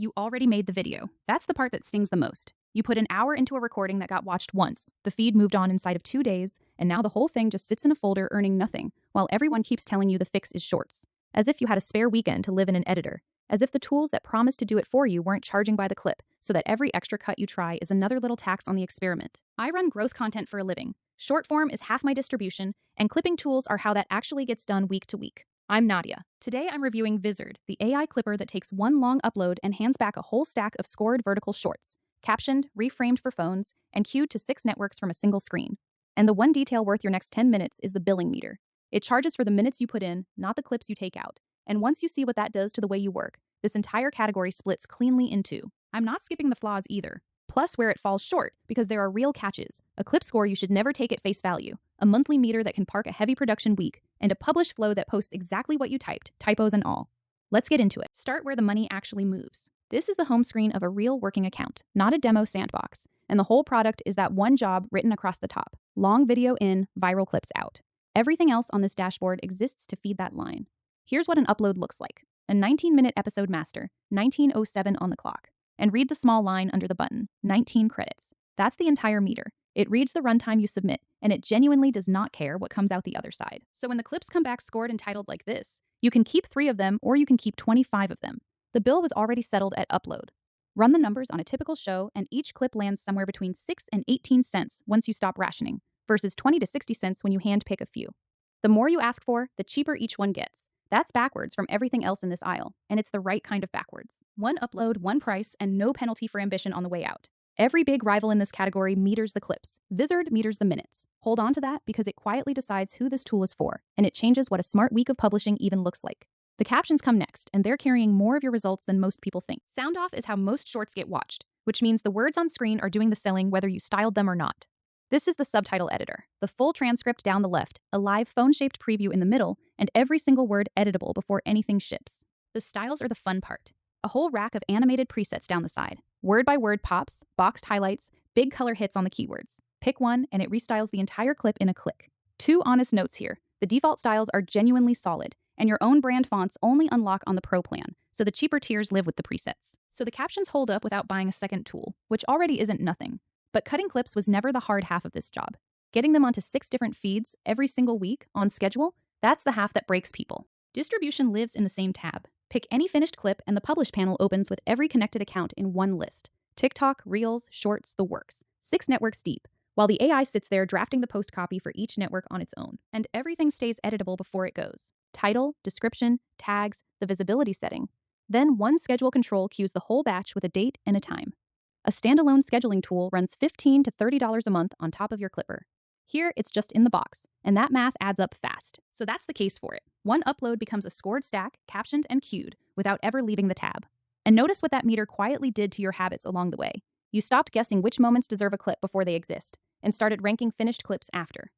You already made the video. That's the part that stings the most. You put an hour into a recording that got watched once, the feed moved on inside of 2 days, and now the whole thing just sits in a folder earning nothing, while everyone keeps telling you the fix is shorts. As if you had a spare weekend to live in an editor. As if the tools that promised to do it for you weren't charging by the clip, so that every extra cut you try is another little tax on the experiment. I run growth content for a living. Short form is half my distribution, and clipping tools are how that actually gets done week to week. I'm Nadia. Today I'm reviewing Vizard, the AI clipper that takes one long upload and hands back a whole stack of scored vertical shorts, captioned, reframed for phones, and queued to 6 networks from a single screen. And the one detail worth your next 10 minutes is the billing meter. It charges for the minutes you put in, not the clips you take out. And once you see what that does to the way you work, this entire category splits cleanly in two. I'm not skipping the flaws either. Plus where it falls short, because there are real catches. A clip score you should never take at face value, a monthly meter that can park a heavy production week, and a published flow that posts exactly what you typed, typos and all. Let's get into it. Start where the money actually moves. This is the home screen of a real working account, not a demo sandbox. And the whole product is that one job written across the top. Long video in, viral clips out. Everything else on this dashboard exists to feed that line. Here's what an upload looks like. A 19-minute episode master, 19:07 on the clock. And read the small line under the button, 19 credits. That's the entire meter. It reads the runtime you submit, and it genuinely does not care what comes out the other side. So when the clips come back scored and titled like this, you can keep 3 of them or you can keep 25 of them. The bill was already settled at upload. Run the numbers on a typical show, and each clip lands somewhere between 6 and 18 cents once you stop rationing, versus 20 to 60 cents when you handpick a few. The more you ask for, the cheaper each one gets. That's backwards from everything else in this aisle, and it's the right kind of backwards. One upload, one price, and no penalty for ambition on the way out. Every big rival in this category meters the clips. Vizard meters the minutes. Hold on to that because it quietly decides who this tool is for, and it changes what a smart week of publishing even looks like. The captions come next, and they're carrying more of your results than most people think. Sound off is how most shorts get watched, which means the words on screen are doing the selling whether you styled them or not. This is the subtitle editor, the full transcript down the left, a live phone-shaped preview in the middle, and every single word editable before anything ships. The styles are the fun part. A whole rack of animated presets down the side. Word-by-word pops, boxed highlights, big color hits on the keywords. Pick one, and it restyles the entire clip in a click. 2 honest notes here. The default styles are genuinely solid, and your own brand fonts only unlock on the Pro plan, so the cheaper tiers live with the presets. So the captions hold up without buying a second tool, which already isn't nothing. But cutting clips was never the hard half of this job. Getting them onto 6 different feeds every single week on schedule, that's the half that breaks people. Distribution lives in the same tab. Pick any finished clip and the publish panel opens with every connected account in one list. TikTok, Reels, Shorts, the works. 6 networks deep, while the AI sits there drafting the post copy for each network on its own. And everything stays editable before it goes. Title, description, tags, the visibility setting. Then one schedule control queues the whole batch with a date and a time. A standalone scheduling tool runs $15 to $30 a month on top of your clipper. Here, it's just in the box, and that math adds up fast. So that's the case for it. One upload becomes a scored stack, captioned and queued, without ever leaving the tab. And notice what that meter quietly did to your habits along the way. You stopped guessing which moments deserve a clip before they exist, and started ranking finished clips after.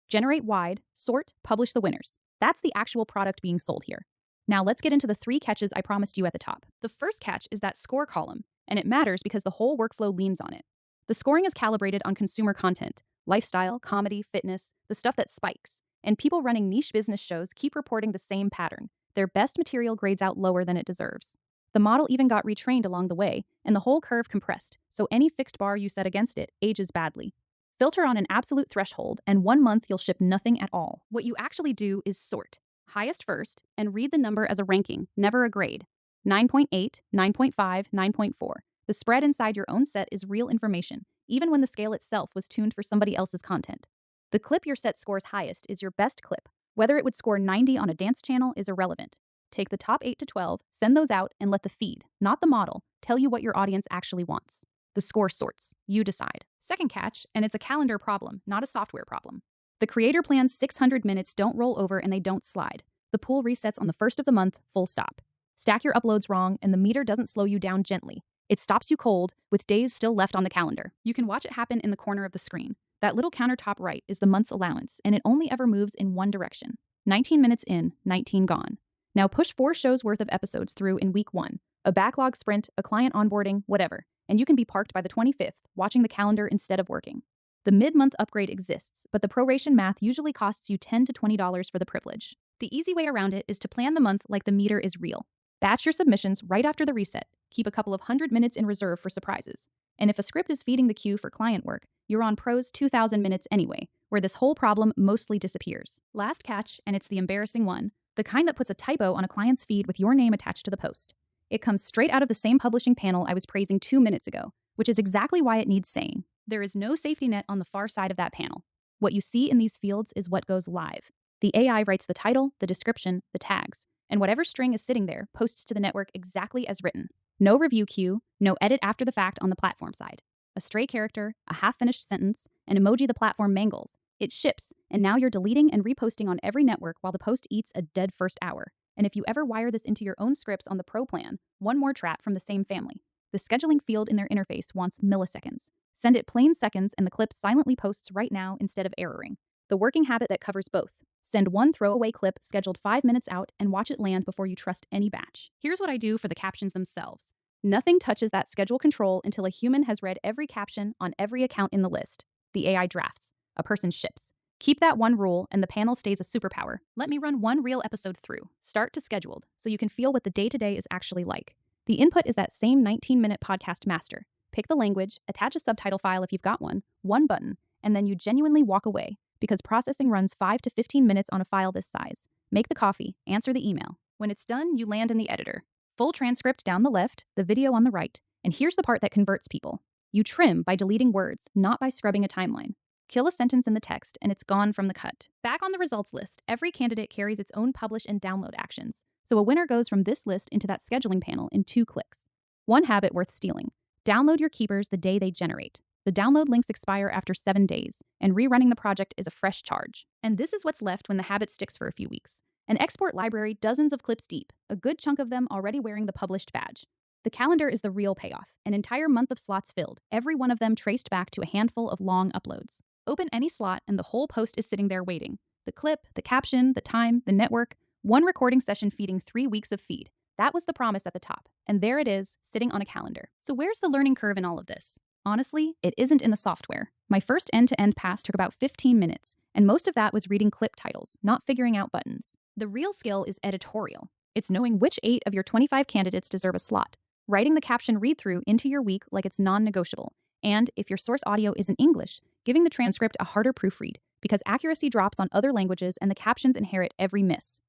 Generate wide, sort, publish the winners. That's the actual product being sold here. Now let's get into the 3 catches I promised you at the top. The first catch is that score column, and it matters because the whole workflow leans on it. The scoring is calibrated on consumer content, lifestyle, comedy, fitness, the stuff that spikes. And people running niche business shows keep reporting the same pattern. Their best material grades out lower than it deserves. The model even got retrained along the way, and the whole curve compressed, so any fixed bar you set against it ages badly. Filter on an absolute threshold, and 1 month you'll ship nothing at all. What you actually do is sort. Highest first, and read the number as a ranking, never a grade. 9.8, 9.5, 9.4. The spread inside your own set is real information, even when the scale itself was tuned for somebody else's content. The clip your set scores highest is your best clip. Whether it would score 90 on a dance channel is irrelevant. Take the top 8 to 12, send those out, and let the feed, not the model, tell you what your audience actually wants. The score sorts. You decide. Second catch, and it's a calendar problem, not a software problem. The creator plan's 600 minutes don't roll over and they don't slide. The pool resets on the 1st of the month, full stop. Stack your uploads wrong, and the meter doesn't slow you down gently. It stops you cold, with days still left on the calendar. You can watch it happen in the corner of the screen. That little counter top right is the month's allowance, and it only ever moves in one direction. 19 minutes in, 19 gone. Now push 4 shows worth of episodes through in week 1. A backlog sprint, a client onboarding, whatever. And you can be parked by the 25th, watching the calendar instead of working. The mid-month upgrade exists, but the proration math usually costs you $10 to $20 for the privilege. The easy way around it is to plan the month like the meter is real. Batch your submissions right after the reset. Keep a couple of 100 minutes in reserve for surprises. And if a script is feeding the queue for client work, you're on Pro's 2,000 minutes anyway, where this whole problem mostly disappears. Last catch, and it's the embarrassing one, the kind that puts a typo on a client's feed with your name attached to the post. It comes straight out of the same publishing panel I was praising 2 minutes ago, which is exactly why it needs saying. There is no safety net on the far side of that panel. What you see in these fields is what goes live. The AI writes the title, the description, the tags, and whatever string is sitting there posts to the network exactly as written. No review queue, no edit after the fact on the platform side. A stray character, a half-finished sentence, an emoji the platform mangles. It ships, and now you're deleting and reposting on every network while the post eats a dead first hour. And if you ever wire this into your own scripts on the Pro plan, one more trap from the same family. The scheduling field in their interface wants milliseconds. Send it plain seconds and the clip silently posts right now instead of erroring. The working habit that covers both. Send one throwaway clip scheduled 5 minutes out and watch it land before you trust any batch. Here's what I do for the captions themselves. Nothing touches that schedule control until a human has read every caption on every account in the list. The AI drafts. A person ships. Keep that one rule and the panel stays a superpower. Let me run one real episode through, start to scheduled, so you can feel what the day-to-day is actually like. The input is that same 19-minute podcast master. Pick the language, attach a subtitle file if you've got one button, and then you genuinely walk away, because processing runs 5 to 15 minutes on a file this size. Make the coffee, answer the email. When it's done, you land in the editor. Full transcript down the left, the video on the right. And here's the part that converts people. You trim by deleting words, not by scrubbing a timeline. Kill a sentence in the text, and it's gone from the cut. Back on the results list, every candidate carries its own publish and download actions. So a winner goes from this list into that scheduling panel in 2 clicks. One habit worth stealing. Download your keepers the day they generate. The download links expire after 7 days, and rerunning the project is a fresh charge. And this is what's left when the habit sticks for a few weeks. An export library dozens of clips deep, a good chunk of them already wearing the published badge. The calendar is the real payoff, an entire month of slots filled, every one of them traced back to a handful of long uploads. Open any slot and the whole post is sitting there waiting. The clip, the caption, the time, the network, one recording session feeding 3 weeks of feed. That was the promise at the top, and there it is, sitting on a calendar. So where's the learning curve in all of this? Honestly, it isn't in the software. My first end-to-end pass took about 15 minutes, and most of that was reading clip titles, not figuring out buttons. The real skill is editorial. It's knowing which 8 of your 25 candidates deserve a slot, writing the caption read-through into your week like it's non-negotiable, and if your source audio isn't English, giving the transcript a harder proofread, because accuracy drops on other languages and the captions inherit every miss.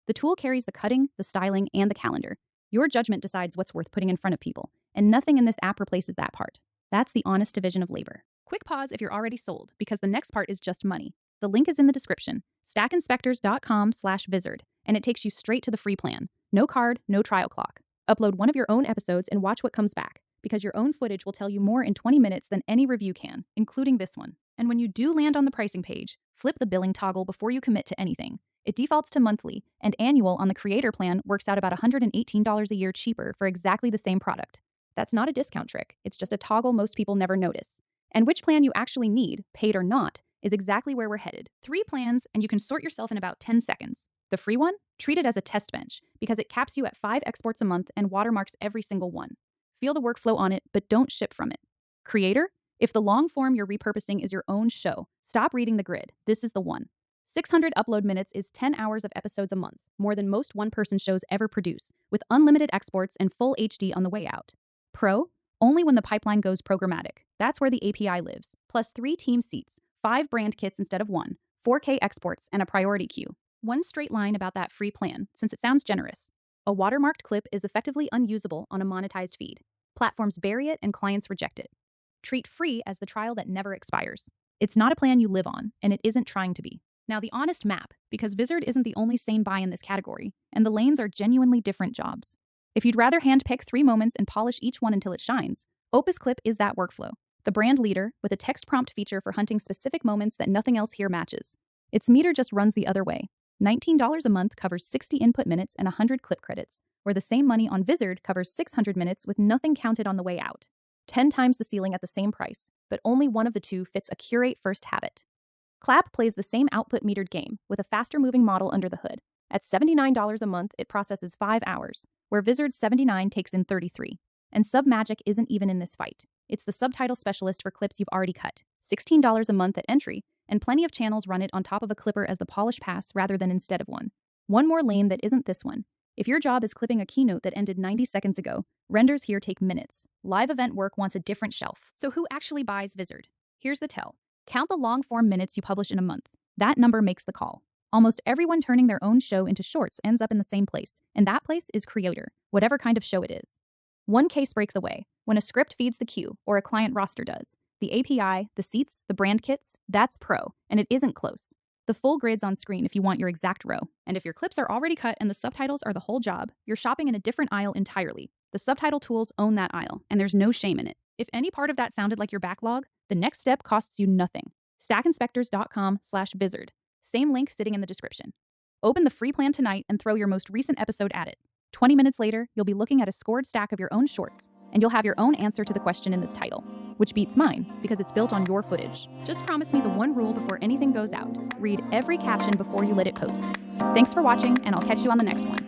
The tool carries the cutting, the styling, and the calendar. Your judgment decides what's worth putting in front of people, and nothing in this app replaces that part. That's the honest division of labor. Quick pause if you're already sold, because the next part is just money. The link is in the description, stackinspectors.com/Vizard, and it takes you straight to the free plan. No card, no trial clock. Upload one of your own episodes and watch what comes back, because your own footage will tell you more in 20 minutes than any review can, including this one. And when you do land on the pricing page, flip the billing toggle before you commit to anything. It defaults to monthly, and annual on the creator plan works out about $118 a year cheaper for exactly the same product. That's not a discount trick, it's just a toggle most people never notice. And which plan you actually need, paid or not, is exactly where we're headed. 3 plans, and you can sort yourself in about 10 seconds. The free one? Treat it as a test bench, because it caps you at 5 exports a month and watermarks every single one. Feel the workflow on it, but don't ship from it. Creator? If the long form you're repurposing is your own show, stop reading the grid. This is the one. 600 upload minutes is 10 hours of episodes a month, more than most one-person shows ever produce, with unlimited exports and full HD on the way out. Pro? Only when the pipeline goes programmatic. That's where the API lives. Plus 3 team seats, 5 brand kits instead of 1, 4K exports, and a priority queue. One straight line about that free plan, since it sounds generous. A watermarked clip is effectively unusable on a monetized feed. Platforms bury it and clients reject it. Treat free as the trial that never expires. It's not a plan you live on, and it isn't trying to be. Now the honest map, because Vizard isn't the only sane buy in this category, and the lanes are genuinely different jobs. If you'd rather handpick 3 moments and polish each one until it shines, OpusClip is that workflow. The brand leader, with a text prompt feature for hunting specific moments that nothing else here matches. Its meter just runs the other way. $19 a month covers 60 input minutes and 100 clip credits, where the same money on Vizard covers 600 minutes with nothing counted on the way out. 10 times the ceiling at the same price, but only one of the two fits a curate first habit. Klap plays the same output metered game, with a faster moving model under the hood. At $79 a month, it processes 5 hours, where Vizard's $79 takes in 33. And Submagic isn't even in this fight. It's the subtitle specialist for clips you've already cut. $16 a month at entry, and plenty of channels run it on top of a clipper as the polish pass rather than instead of one. One more lane that isn't this one. If your job is clipping a keynote that ended 90 seconds ago, renders here take minutes. Live event work wants a different shelf. So who actually buys Vizard? Here's the tell. Count the long-form minutes you publish in a month. That number makes the call. Almost everyone turning their own show into shorts ends up in the same place, and that place is Creator, whatever kind of show it is. One case breaks away, when a script feeds the queue, or a client roster does. The API, the seats, the brand kits, that's pro, and it isn't close. The full grid's on screen if you want your exact row. And if your clips are already cut and the subtitles are the whole job, you're shopping in a different aisle entirely. The subtitle tools own that aisle, and there's no shame in it. If any part of that sounded like your backlog, the next step costs you nothing. stackinspectors.com/Vizard. Same link sitting in the description. Open the free plan tonight and throw your most recent episode at it. 20 minutes later, you'll be looking at a scored stack of your own shorts, and you'll have your own answer to the question in this title, which beats mine because it's built on your footage. Just promise me the one rule before anything goes out. Read every caption before you let it post. Thanks for watching, and I'll catch you on the next one.